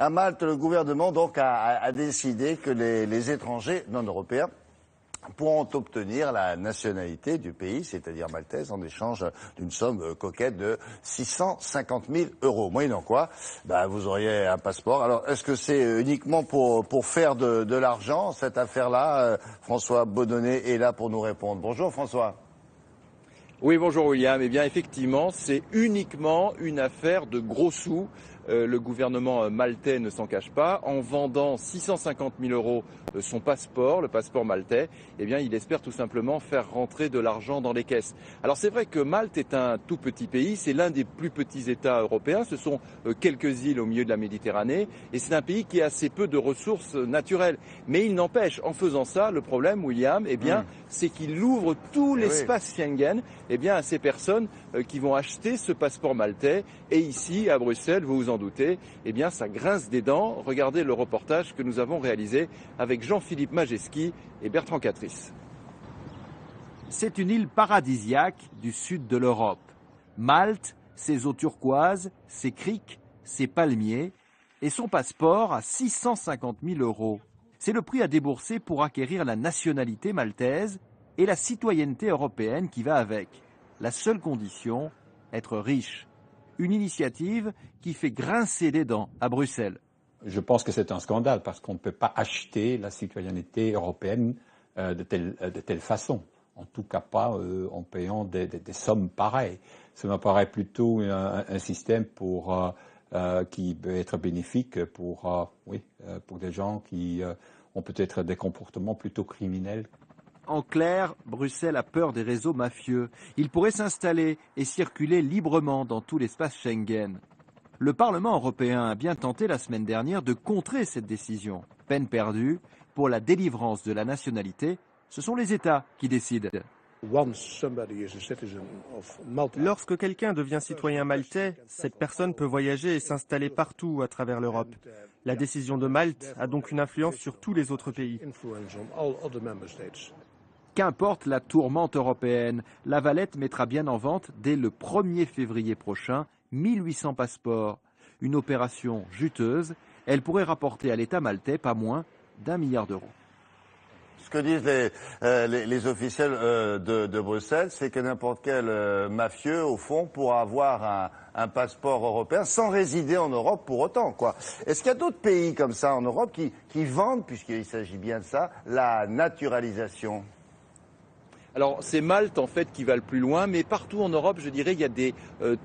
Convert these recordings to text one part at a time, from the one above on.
À Malte, le gouvernement donc a décidé que les étrangers non européens pourront obtenir la nationalité du pays, c'est-à-dire maltaise, en échange d'une somme coquette de 650 000 €. Moyennant quoi, vous auriez un passeport. Alors, est-ce que c'est uniquement pour faire de l'argent, cette affaire-là? François Baudonnet est là pour nous répondre. Bonjour François. Oui, bonjour William. Eh bien, effectivement, c'est uniquement une affaire de gros sous. Le gouvernement maltais ne s'en cache pas. En vendant 650 000 € son passeport, le passeport maltais, eh bien, il espère tout simplement faire rentrer de l'argent dans les caisses. Alors, c'est vrai que Malte est un tout petit pays. C'est l'un des plus petits États européens. Ce sont quelques îles au milieu de la Méditerranée. Et c'est un pays qui a assez peu de ressources naturelles. Mais il n'empêche, en faisant ça, le problème, William, eh bien, c'est qu'il ouvre tout l'espace Schengen, eh bien, à ces personnes qui vont acheter ce passeport maltais. Et ici, à Bruxelles, vous vous en doutez, eh bien, ça grince des dents. Regardez le reportage que nous avons réalisé avec Jean-Philippe Majeski et Bertrand Catrice. C'est une île paradisiaque du sud de l'Europe. Malte, ses eaux turquoises, ses criques, ses palmiers et son passeport à 650 000 €. C'est le prix à débourser pour acquérir la nationalité maltaise et la citoyenneté européenne qui va avec. La seule condition, être riche. Une initiative qui fait grincer des dents à Bruxelles. Je pense que c'est un scandale parce qu'on ne peut pas acheter la citoyenneté européenne de telle façon. En tout cas pas en payant des sommes pareilles. Ça me paraît plutôt un système qui peut être bénéfique pour des gens qui ont peut-être des comportements plutôt criminels. En clair, Bruxelles a peur des réseaux mafieux. Ils pourraient s'installer et circuler librement dans tout l'espace Schengen. Le Parlement européen a bien tenté la semaine dernière de contrer cette décision. Peine perdue, pour la délivrance de la nationalité, ce sont les États qui décident. Lorsque quelqu'un devient citoyen maltais, cette personne peut voyager et s'installer partout à travers l'Europe. La décision de Malte a donc une influence sur tous les autres pays. Qu'importe la tourmente européenne, La Valette mettra bien en vente dès le 1er février prochain 1800 passeports. Une opération juteuse, elle pourrait rapporter à l'État maltais pas moins d'1 milliard d'euros. Ce que disent les officiels de Bruxelles, c'est que n'importe quel mafieux, au fond, pourra avoir un passeport européen sans résider en Europe pour autant, quoi. Est-ce qu'il y a d'autres pays comme ça en Europe qui vendent, puisqu'il s'agit bien de ça, la naturalisation ? Alors, c'est Malte, en fait, qui va le plus loin, mais partout en Europe, je dirais, il y a des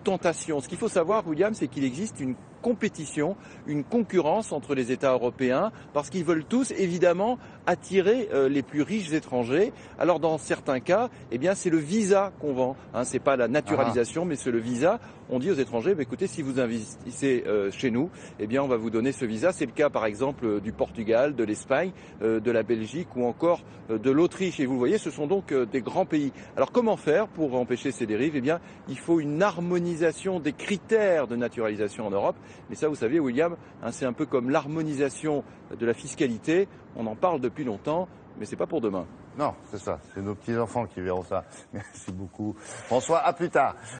tentations. Ce qu'il faut savoir, William, c'est qu'il existe une compétition, une concurrence entre les États européens, parce qu'ils veulent tous, évidemment, attirer les plus riches étrangers. Alors, dans certains cas, eh bien, c'est le visa qu'on vend. C'est pas la naturalisation, mais c'est le visa. On dit aux étrangers, écoutez, si vous investissez chez nous, eh bien, on va vous donner ce visa. C'est le cas, par exemple, du Portugal, de l'Espagne, de la Belgique ou encore de l'Autriche. Et vous voyez, ce sont donc des grands pays. Alors, comment faire pour empêcher ces dérives? Eh bien, il faut une harmonisation des critères de naturalisation en Europe. Mais ça, vous savez, William, c'est un peu comme l'harmonisation de la fiscalité. On en parle depuis longtemps, mais c'est pas pour demain. Non, c'est ça. C'est nos petits-enfants qui verront ça. Merci beaucoup. François, à plus tard.